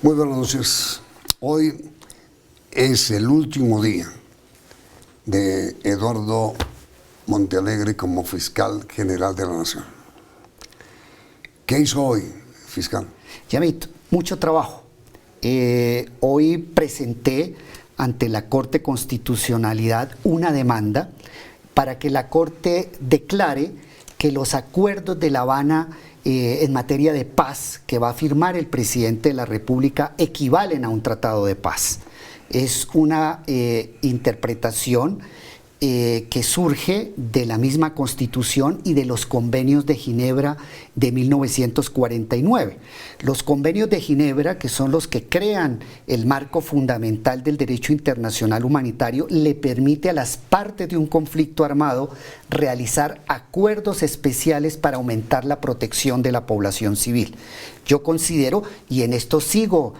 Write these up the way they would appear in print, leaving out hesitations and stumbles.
Muy buenas noches. Hoy es el último día de Eduardo Montealegre como fiscal general de la Nación. ¿Qué hizo hoy, fiscal? Yamit, mucho trabajo. Hoy presenté ante la Corte Constitucionalidad una demanda para que la Corte declare que los acuerdos de La Habana en materia de paz que va a firmar el presidente de la República equivalen a un tratado de paz. Es una interpretación que surge de la misma Constitución y de los convenios de Ginebra de 1949. Los convenios de Ginebra, que son los que crean el marco fundamental del derecho internacional humanitario, le permite a las partes de un conflicto armado realizar acuerdos especiales para aumentar la protección de la población civil. Yo considero, y en esto sigo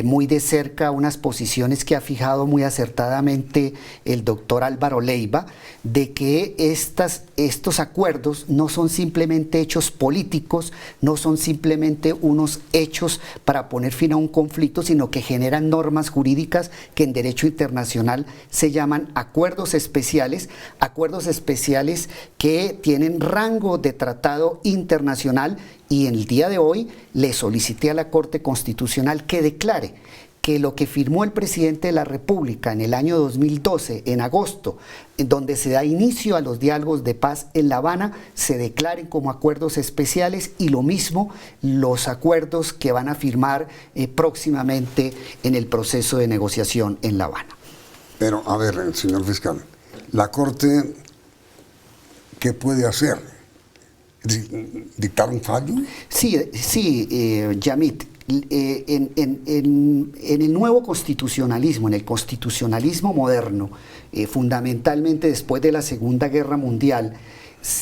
muy de cerca unas posiciones que ha fijado muy acertadamente el doctor Álvaro Leiva, de que estos acuerdos no son simplemente hechos políticos, no son simplemente unos hechos para poner fin a un conflicto, sino que generan normas jurídicas que en derecho internacional se llaman acuerdos especiales que tienen rango de tratado internacional. Y en el día de hoy le solicité a la Corte Constitucional que declare que lo que firmó el presidente de la República en el año 2012, en agosto, en donde se da inicio a los diálogos de paz en La Habana, se declaren como acuerdos especiales, y lo mismo los acuerdos que van a firmar próximamente en el proceso de negociación en La Habana. Pero, a ver, señor fiscal, la Corte, ¿qué puede hacer? ¿Dictar un fallo? Sí, Yamit. En el nuevo constitucionalismo, en el constitucionalismo moderno, fundamentalmente después de la Segunda Guerra Mundial,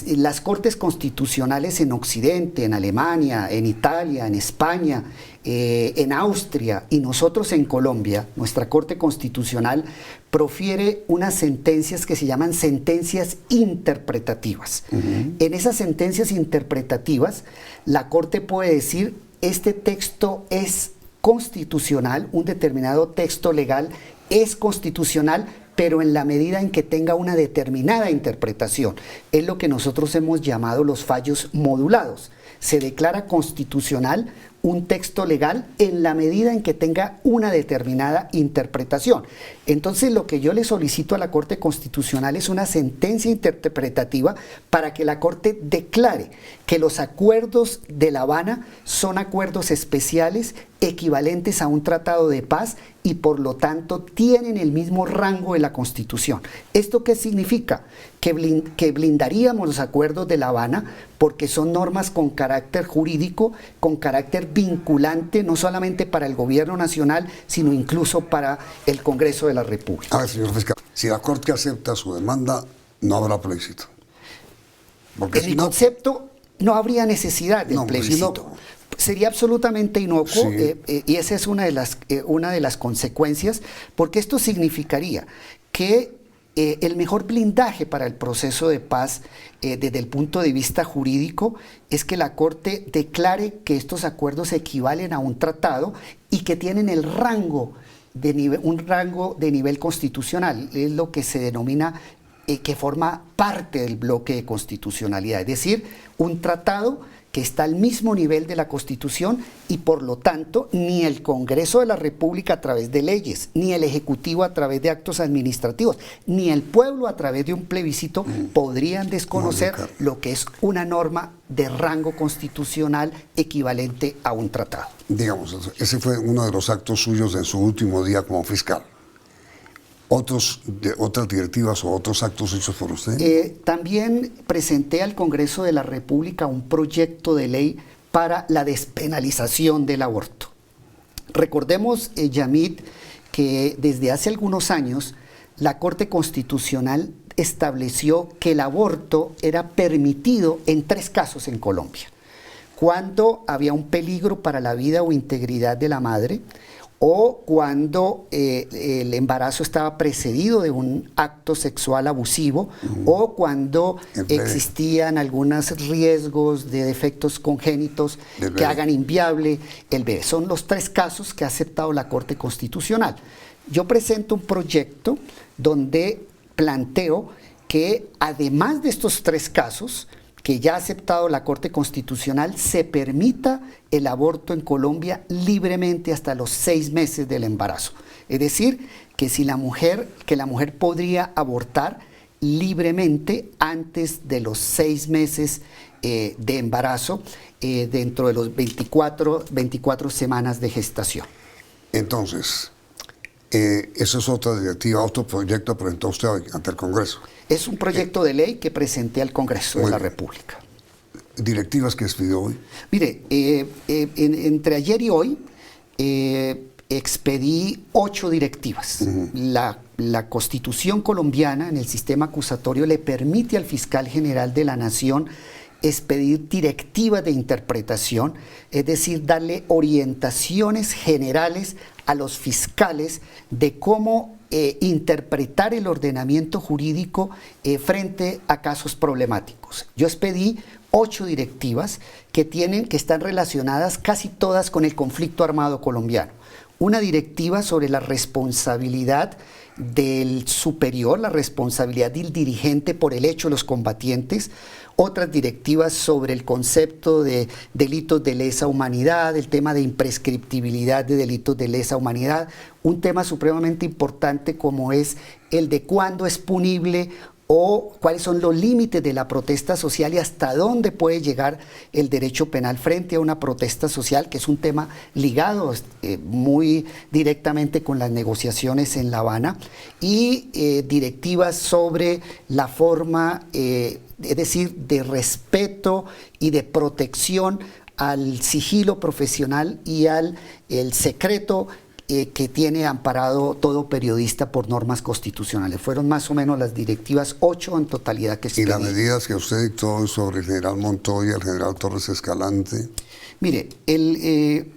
las cortes constitucionales en Occidente, en Alemania, en Italia, en España, en Austria y nosotros en Colombia, nuestra Corte Constitucional profiere unas sentencias que se llaman sentencias interpretativas. En esas sentencias interpretativas, la Corte puede decir: este texto es constitucional, un determinado texto legal es constitucional, pero en la medida en que tenga una determinada interpretación. Es lo que nosotros hemos llamado los fallos modulados. Se declara constitucional un texto legal en la medida en que tenga una determinada interpretación. Entonces, lo que yo le solicito a la Corte Constitucional es una sentencia interpretativa para que la Corte declare que los acuerdos de La Habana son acuerdos especiales equivalentes a un tratado de paz y por lo tanto tienen el mismo rango de la Constitución. ¿Esto qué significa? Que blindaríamos los acuerdos de La Habana porque son normas con carácter jurídico, con carácter vinculante, no solamente para el gobierno nacional, sino incluso para el Congreso de la República. A ver, señor fiscal, si la Corte acepta su demanda, no habrá plebiscito. Porque en mi concepto no habría necesidad del plebiscito. Si no, sería absolutamente inocuo, sí. Y esa es una de las consecuencias, porque esto significaría que el mejor blindaje para el proceso de paz desde el punto de vista jurídico es que la Corte declare que estos acuerdos equivalen a un tratado y que tienen el rango un rango de nivel constitucional. Es lo que se denomina que forma parte del bloque de constitucionalidad, es decir, un tratado que está al mismo nivel de la Constitución y por lo tanto ni el Congreso de la República a través de leyes, ni el Ejecutivo a través de actos administrativos, ni el pueblo a través de un plebiscito podrían desconocer lo que es una norma de rango constitucional equivalente a un tratado. Digamos, ese fue uno de los actos suyos en su último día como fiscal. ¿Otras directivas o otros actos hechos por usted? También presenté al Congreso de la República un proyecto de ley para la despenalización del aborto. Recordemos, Yamit, que desde hace algunos años la Corte Constitucional estableció que el aborto era permitido en 3 casos en Colombia: cuando había un peligro para la vida o integridad de la madre, o cuando el embarazo estaba precedido de un acto sexual abusivo, o cuando existían algunos riesgos de defectos congénitos que hagan inviable el bebé. Son los 3 casos que ha aceptado la Corte Constitucional. Yo presento un proyecto donde planteo que además de estos 3 casos, que ya ha aceptado la Corte Constitucional, se permita el aborto en Colombia libremente hasta los 6 meses del embarazo. Es decir, que la mujer podría abortar libremente antes de los 6 meses de embarazo, dentro de los 24 semanas de gestación. Entonces, eso es otra directiva, otro proyecto presentó usted hoy ante el Congreso. Es un proyecto de ley que presenté al Congreso de la República. ¿Directivas que expidió hoy? Mire, entre ayer y hoy expedí 8 directivas. La Constitución colombiana en el sistema acusatorio le permite al fiscal general de la Nación expedir directivas de interpretación, es decir, darle orientaciones generales a los fiscales de cómo interpretar el ordenamiento jurídico frente a casos problemáticos. Yo expedí 8 directivas que están relacionadas casi todas con el conflicto armado colombiano. Una directiva sobre la responsabilidad del superior, la responsabilidad del dirigente por el hecho de los combatientes, otras directivas sobre el concepto de delitos de lesa humanidad, el tema de imprescriptibilidad de delitos de lesa humanidad, un tema supremamente importante como es el de cuándo es punible o cuáles son los límites de la protesta social y hasta dónde puede llegar el derecho penal frente a una protesta social, que es un tema ligado muy directamente con las negociaciones en La Habana, y directivas sobre la forma, es decir, de respeto y de protección al sigilo profesional y al secreto que tiene amparado todo periodista por normas constitucionales. Fueron más o menos las directivas 8 en totalidad que expedí. ¿Y las medidas que usted dictó sobre el general Montoya, el general Torres Escalante? Mire,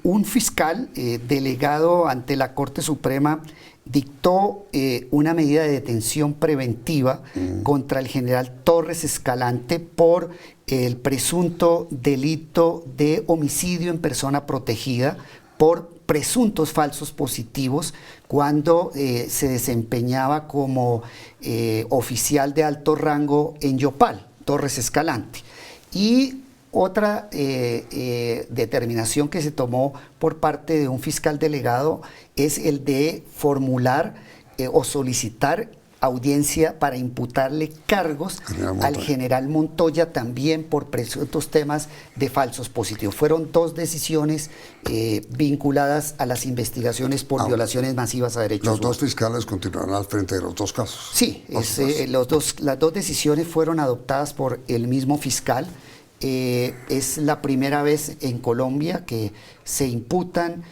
un fiscal delegado ante la Corte Suprema dictó una medida de detención preventiva contra el general Torres Escalante por el presunto delito de homicidio en persona protegida por presuntos falsos positivos cuando se desempeñaba como oficial de alto rango en Yopal, Torres Escalante. Y otra determinación que se tomó por parte de un fiscal delegado es el de formular o solicitar audiencia para imputarle cargos al general Montoya también por presuntos temas de falsos positivos. Fueron 2 decisiones vinculadas a las investigaciones por violaciones masivas a derechos humanos. Los 2 fiscales continuarán al frente de los 2 casos. Sí, las 2 decisiones fueron adoptadas por el mismo fiscal. Es la primera vez en Colombia que se imputan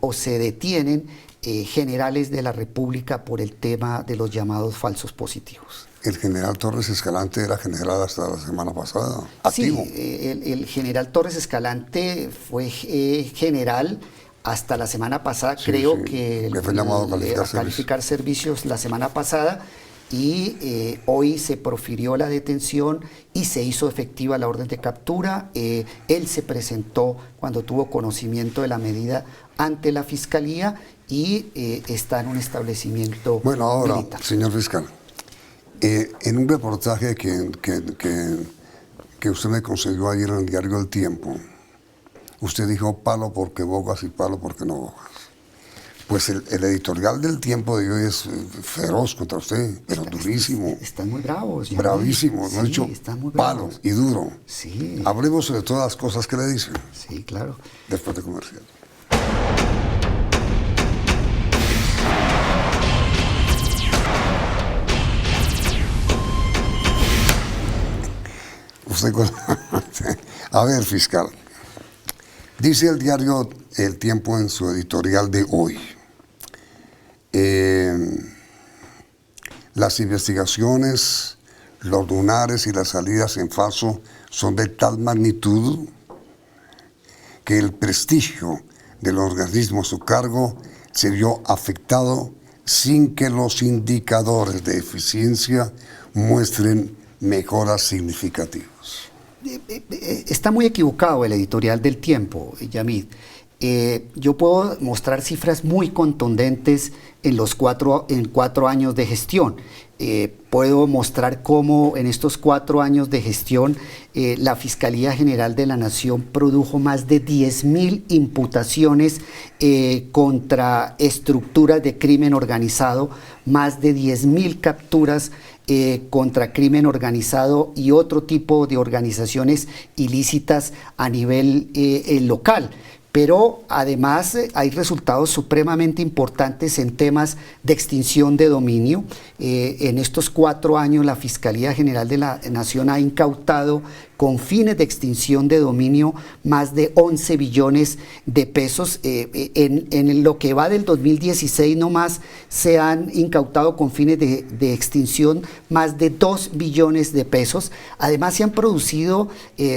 o se detienen generales de la República por el tema de los llamados falsos positivos. El general Torres Escalante era general hasta la semana pasada, activo. Sí, el general Torres Escalante fue general hasta la semana pasada, Sí, creo sí. que Le fue llamado a calificar servicios la semana pasada, y hoy se profirió la detención y se hizo efectiva la orden de captura. Él se presentó cuando tuvo conocimiento de la medida ante la Fiscalía y está en un establecimiento Bueno, ahora, militar. señor fiscal, en un reportaje que usted me concedió ayer en el diario El Tiempo, usted dijo palo porque bogas y palo porque no bogas. Pues el editorial del Tiempo de hoy es feroz contra usted, pero durísimo. Están muy bravos. Ya. Bravísimo, Sí, no ha dicho están muy palo bravos. y duro. Sí. Hablemos de todas las cosas que le dicen Sí, claro. después de comercial. Usted a ver, fiscal, dice el diario El Tiempo en su editorial de hoy, las investigaciones, los lunares y las salidas en falso son de tal magnitud que el prestigio del organismo a su cargo se vio afectado sin que los indicadores de eficiencia muestren mejoras significativas. Está muy equivocado el editorial del Tiempo, Yamid. Yo puedo mostrar cifras muy contundentes en 4 años de gestión. Puedo mostrar cómo en estos 4 años de gestión la Fiscalía General de la Nación produjo más de 10.000 imputaciones contra estructuras de crimen organizado, más de 10.000 capturas contra crimen organizado y otro tipo de organizaciones ilícitas a nivel local. Pero además hay resultados supremamente importantes en temas de extinción de dominio. En estos 4 años la Fiscalía General de la Nación ha incautado con fines de extinción de dominio más de 11 billones de pesos. En lo que va del 2016 nomás se han incautado con fines de extinción más de 2 billones de pesos. Además se han producido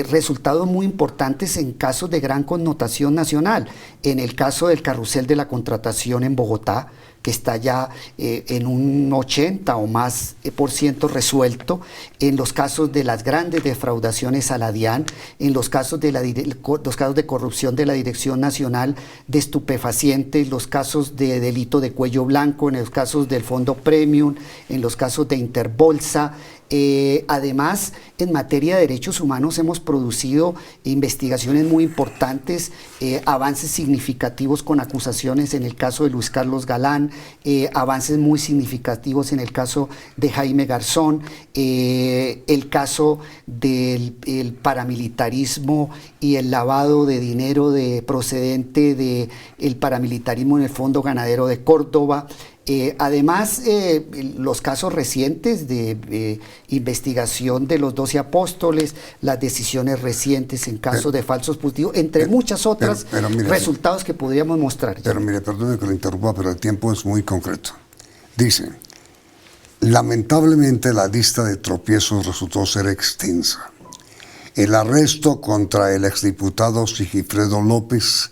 resultados muy importantes en casos de gran connotación nacional. En el caso del carrusel de la contratación en Bogotá, que está ya en un 80 o más por ciento resuelto, en los casos de las grandes defraudaciones a la DIAN, en los casos de los casos de corrupción de la Dirección Nacional de Estupefacientes, los casos de delito de cuello blanco, en los casos del Fondo Premium, en los casos de Interbolsa. Además, en materia de derechos humanos hemos producido investigaciones muy importantes, avances significativos con acusaciones en el caso de Luis Carlos Galán, avances muy significativos en el caso de Jaime Garzón, el caso del paramilitarismo y el lavado de dinero procedente del paramilitarismo en el Fondo Ganadero de Córdoba. Además, los casos recientes de investigación de los 12 apóstoles, las decisiones recientes en casos de falsos positivos, entre muchas otras resultados que podríamos mostrar. Pero mire, perdone que lo interrumpa, pero el tiempo es muy concreto. Dice, lamentablemente la lista de tropiezos resultó ser extensa. El arresto contra el exdiputado Sigifredo López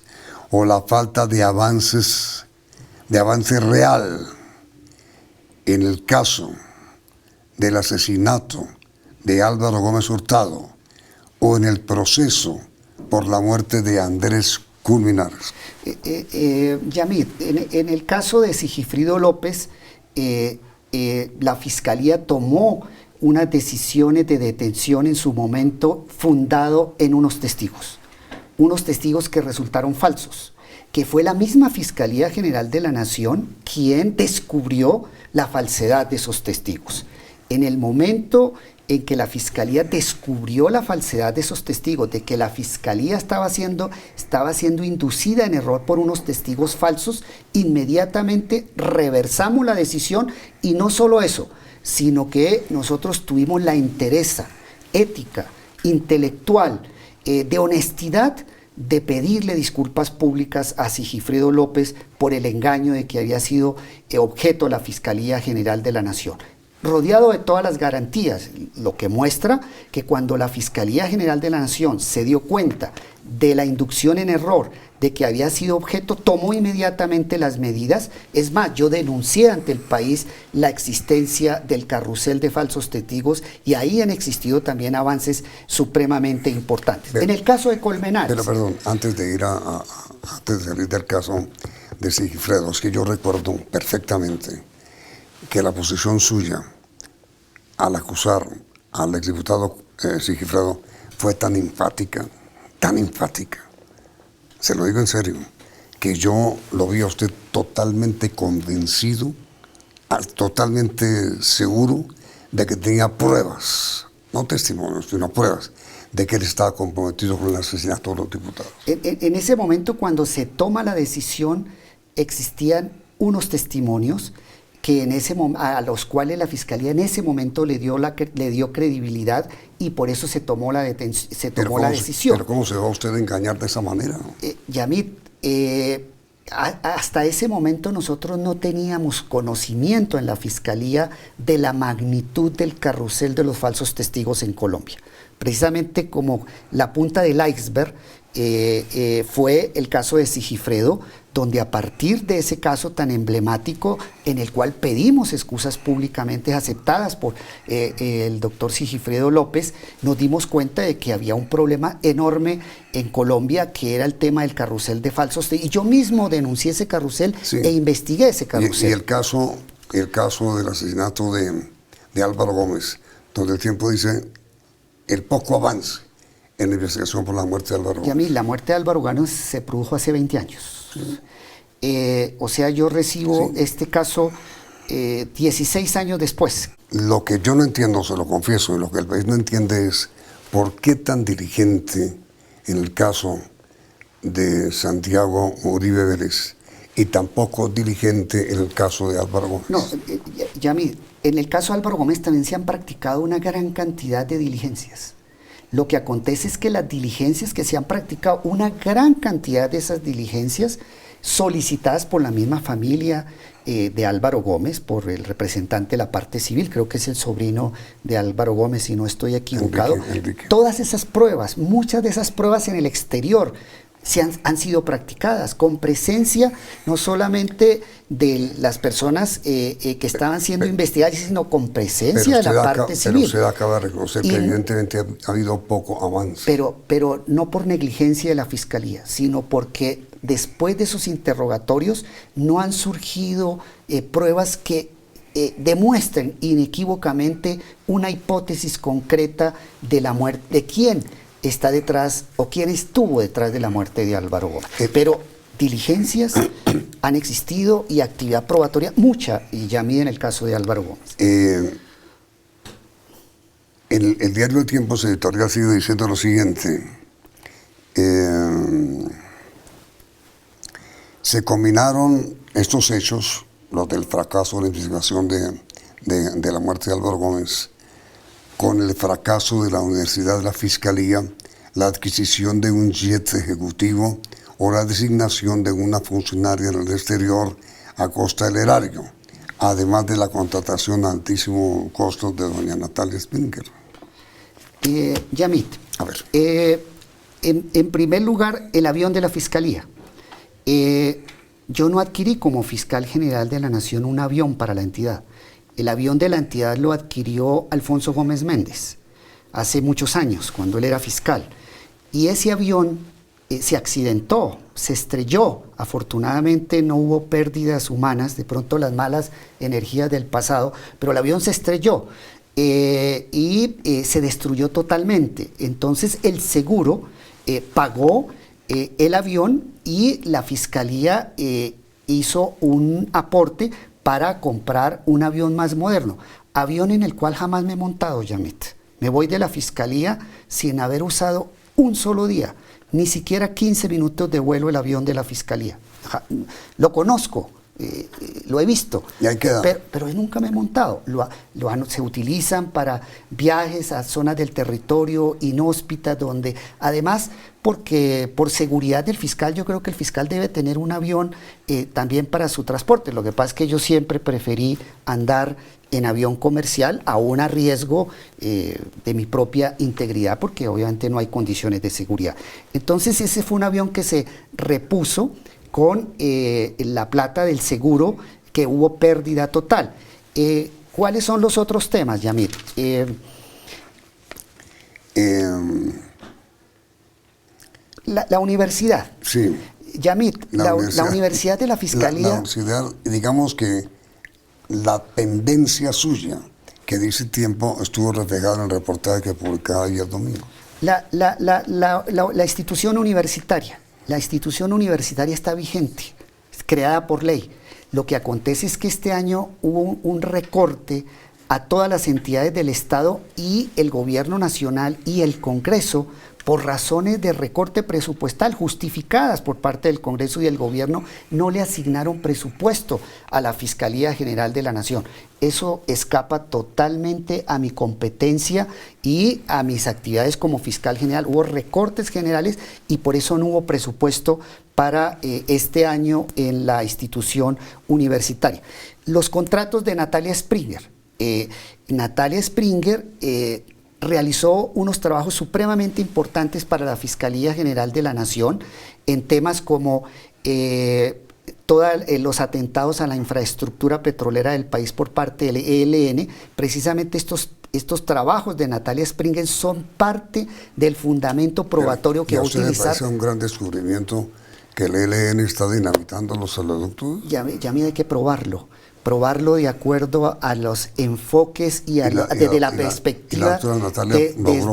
o la falta de avance real en el caso del asesinato de Álvaro Gómez Hurtado o en el proceso por la muerte de Andrés Culminares. Yamid, en el caso de Sigifrido López, la Fiscalía tomó unas decisiones de detención en su momento fundado en unos testigos que resultaron falsos, que fue la misma Fiscalía General de la Nación quien descubrió la falsedad de esos testigos. En el momento en que la Fiscalía descubrió la falsedad de esos testigos, de que la Fiscalía estaba siendo inducida en error por unos testigos falsos, inmediatamente reversamos la decisión y no solo eso, sino que nosotros tuvimos la entereza ética, intelectual, de honestidad, de pedirle disculpas públicas a Sigifredo López por el engaño de que había sido objeto de la Fiscalía General de la Nación, rodeado de todas las garantías, lo que muestra que cuando la Fiscalía General de la Nación se dio cuenta de la inducción en error, de que había sido objeto, tomó inmediatamente las medidas. Es más, yo denuncié ante el país la existencia del carrusel de falsos testigos y ahí han existido también avances supremamente importantes. En el caso de Colmenares. Pero perdón, antes de salir del caso de Sigifredo, es que yo recuerdo perfectamente que la posición suya al acusar al exdiputado Sigifredo fue tan enfática, se lo digo en serio, que yo lo vi a usted totalmente convencido, totalmente seguro de que tenía pruebas, no testimonios, sino pruebas, de que él estaba comprometido con el asesinato de los diputados. En ese momento, cuando se toma la decisión, existían unos testimonios que a los cuales la Fiscalía en ese momento le dio credibilidad y por eso se tomó la decisión. Pero ¿cómo se va a usted a engañar de esa manera? Yamid, hasta ese momento nosotros no teníamos conocimiento en la Fiscalía de la magnitud del carrusel de los falsos testigos en Colombia. Precisamente como la punta del iceberg, fue el caso de Sigifredo, donde a partir de ese caso tan emblemático, en el cual pedimos excusas públicamente aceptadas por el doctor Sigifredo López, nos dimos cuenta de que había un problema enorme en Colombia, que era el tema del carrusel de falsos. Y yo mismo denuncié ese carrusel e investigué ese carrusel. Y el caso del asesinato de Álvaro Gómez, donde el tiempo dice el poco avance en la investigación por la muerte de Álvaro Gómez. Y a mí, la muerte de Álvaro Gómez se produjo hace 20 años. O sea, yo recibo este caso 16 años después. Lo que yo no entiendo, se lo confieso, y lo que el país no entiende es por qué tan diligente en el caso de Santiago Uribe Vélez y tan poco diligente en el caso de Álvaro Gómez. No, Yamid, en el caso de Álvaro Gómez también se han practicado una gran cantidad de diligencias. Lo que acontece es que las diligencias que se han practicado, una gran cantidad de esas diligencias solicitadas por la misma familia de Álvaro Gómez, por el representante de la parte civil, creo que es el sobrino de Álvaro Gómez, si no estoy equivocado. Enrique. Todas esas pruebas, muchas de esas pruebas en el exterior, han sido practicadas con presencia no solamente de las personas que estaban siendo investigadas, sino con presencia de la parte civil. Pero usted acaba de reconocer que evidentemente ha habido poco avance. Pero no por negligencia de la Fiscalía, sino porque después de esos interrogatorios no han surgido pruebas que demuestren inequívocamente una hipótesis concreta de la muerte, de quién está detrás o quién estuvo detrás de la muerte de Álvaro Gómez. Pero diligencias han existido y actividad probatoria mucha, y ya mide en el caso de Álvaro Gómez. El diario El Tiempo, su editorial, sigue diciendo lo siguiente. Se combinaron estos hechos, los del fracaso de la investigación de la muerte de Álvaro Gómez, con el fracaso de la Universidad de la Fiscalía, la adquisición de un jet ejecutivo o la designación de una funcionaria en el exterior a costa del erario, además de la contratación a altísimo costo de doña Natalia Springer. Yamid, A ver. En primer lugar, el avión de la Fiscalía. Yo no adquirí como fiscal general de la Nación un avión para la entidad. El avión de la entidad lo adquirió Alfonso Gómez Méndez hace muchos años, cuando él era fiscal. Y ese avión se accidentó, se estrelló. Afortunadamente no hubo pérdidas humanas, de pronto las malas energías del pasado, pero el avión se estrelló y se destruyó totalmente. Entonces el seguro pagó el avión y la Fiscalía hizo un aporte para comprar un avión más moderno, avión en el cual jamás me he montado, Yamit. Me voy de la Fiscalía sin haber usado un solo día, ni siquiera 15 minutos de vuelo el avión de la Fiscalía. Lo conozco, lo he visto, y ahí queda. Pero nunca me he montado. Se utilizan para viajes a zonas del territorio inhóspitas, donde además, porque por seguridad del fiscal, yo creo que el fiscal debe tener un avión también para su transporte. Lo que pasa es que yo siempre preferí andar en avión comercial, aún a riesgo de mi propia integridad, porque obviamente no hay condiciones de seguridad. Entonces ese fue un avión que se repuso con la plata del seguro, que hubo pérdida total. ¿Cuáles son los otros temas, Yamir? La universidad. Sí. Yamit, la universidad de la Fiscalía. La universidad, digamos que la tendencia suya, que dice Tiempo, estuvo reflejada en el reportaje que publicaba ayer domingo. La institución universitaria. La institución universitaria está vigente, creada por ley. Lo que acontece es que este año hubo un recorte a todas las entidades del Estado y el Gobierno Nacional y el Congreso, por razones de recorte presupuestal justificadas por parte del Congreso y el Gobierno, no le asignaron presupuesto a la Fiscalía General de la Nación. Eso escapa totalmente a mi competencia y a mis actividades como fiscal general. Hubo recortes generales y por eso no hubo presupuesto para este año en la institución universitaria. Los contratos de Natalia Springer. Natalia Springer realizó unos trabajos supremamente importantes para la Fiscalía General de la Nación en temas como todos los atentados a la infraestructura petrolera del país por parte del ELN. Precisamente estos trabajos de Natalia Springen son parte del fundamento probatorio que va a utilizar. ¿Me parece un gran descubrimiento que el ELN está dinamitando los oleoductos? Ya me hay que probarlo de acuerdo a los enfoques y desde la perspectiva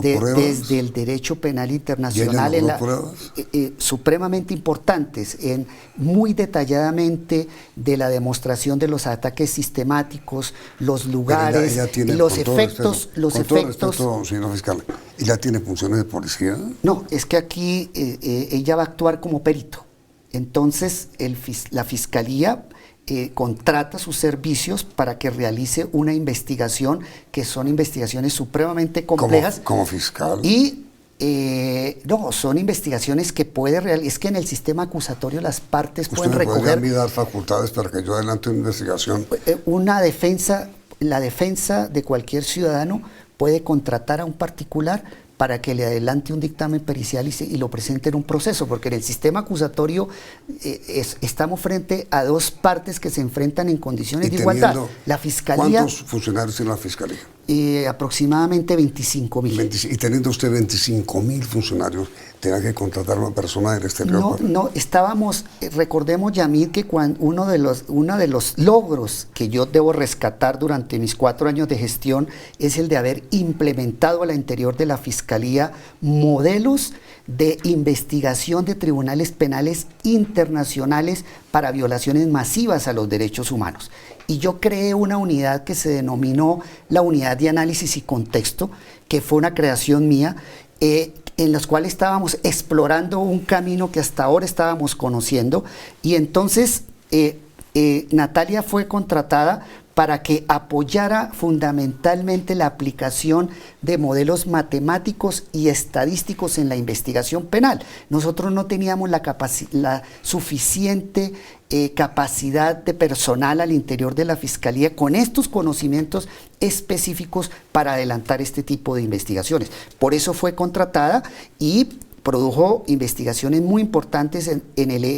desde el derecho penal internacional supremamente importantes, muy detalladamente de la demostración de los ataques sistemáticos, los lugares, los efectos. Señor fiscal, ¿ella tiene funciones de policía? No, es que aquí ella va a actuar como perito. Entonces la fiscalía contrata sus servicios para que realice una investigación, que son investigaciones supremamente complejas. Como fiscal. Y no, son investigaciones que puede realizar. Es que en el sistema acusatorio las partes pueden recoger. ¿Usted me dar facultades para que yo adelante una investigación? La defensa de cualquier ciudadano puede contratar a un particular para que le adelante un dictamen pericial y lo presente en un proceso, porque en el sistema acusatorio estamos frente a dos partes que se enfrentan en condiciones de igualdad. La Fiscalía. ¿Cuántos funcionarios tiene la Fiscalía? Aproximadamente 25.000. Y teniendo usted 25.000 funcionarios, ¿tenía que contratar a una persona del exterior? No, recordemos, Yamid, que uno de los logros que yo debo rescatar durante mis 4 años de gestión es el de haber implementado al interior de la Fiscalía modelos de investigación de tribunales penales internacionales para violaciones masivas a los derechos humanos. Y yo creé una unidad que se denominó la Unidad de Análisis y Contexto, que fue una creación mía, en los cuales estábamos explorando un camino que hasta ahora estábamos conociendo. Y entonces Natalia fue contratada para que apoyara fundamentalmente la aplicación de modelos matemáticos y estadísticos en la investigación penal. Nosotros no teníamos la suficiente capacidad de personal al interior de la Fiscalía con estos conocimientos específicos para adelantar este tipo de investigaciones. Por eso fue contratada y produjo investigaciones muy importantes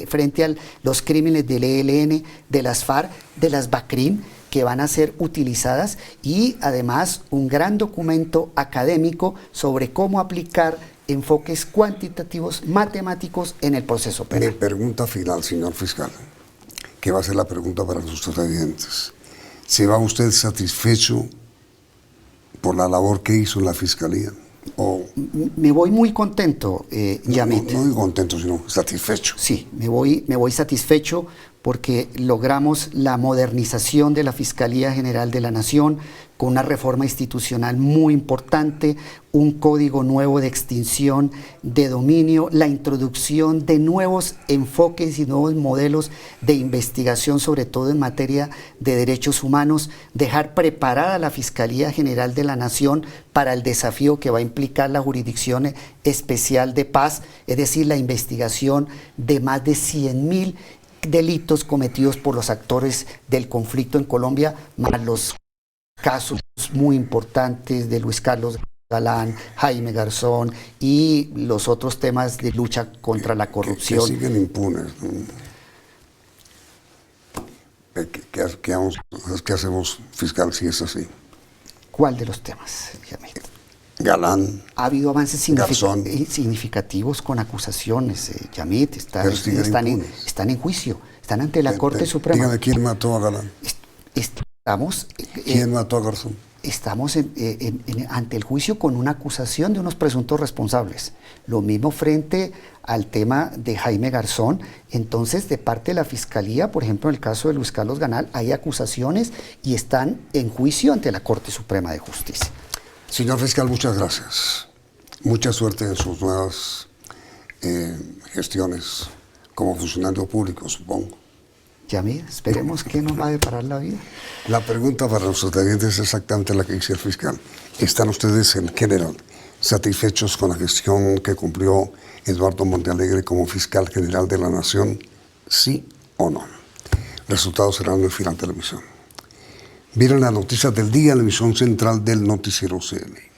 frente a los crímenes del ELN, de las FARC, de las BACRIM, que van a ser utilizadas, y además un gran documento académico sobre cómo aplicar enfoques cuantitativos matemáticos en el proceso penal. Mi pregunta final, señor fiscal, que va a ser la pregunta para nuestros televidentes. ¿Se va usted satisfecho por la labor que hizo la Fiscalía? Me voy muy contento, Yamit. No muy contento, sino satisfecho. Sí, me voy satisfecho porque logramos la modernización de la Fiscalía General de la Nación con una reforma institucional muy importante, un código nuevo de extinción de dominio, la introducción de nuevos enfoques y nuevos modelos de investigación, sobre todo en materia de derechos humanos, dejar preparada la Fiscalía General de la Nación para el desafío que va a implicar la Jurisdicción Especial de Paz, es decir, la investigación de más de 100.000 delitos cometidos por los actores del conflicto en Colombia, más los casos muy importantes de Luis Carlos Galán, Jaime Garzón y los otros temas de lucha contra la corrupción. Que siguen impunes, ¿no? ¿Qué hacemos, fiscal, si es así? ¿Cuál de los temas? Galán. Ha habido avances significativos con acusaciones, Yamit, están en juicio, están ante la Corte Suprema. Dígame, ¿quién mató a Galán? ¿Quién mató a Garzón? Estamos ante el juicio con una acusación de unos presuntos responsables. Lo mismo frente al tema de Jaime Garzón. Entonces, de parte de la Fiscalía, por ejemplo, en el caso de Luis Carlos Galán, hay acusaciones y están en juicio ante la Corte Suprema de Justicia. Señor fiscal, muchas gracias. Mucha suerte en sus nuevas gestiones como funcionario público, supongo. Yamid, esperemos que nos va a deparar la vida. La pregunta para nuestros televidentes es exactamente la que dice el fiscal. ¿Están ustedes en general satisfechos con la gestión que cumplió Eduardo Montealegre como fiscal general de la Nación? ¿Sí o no? Resultados serán en el final de la emisión. Miren las noticias del día en la emisión central del Noticiero CN.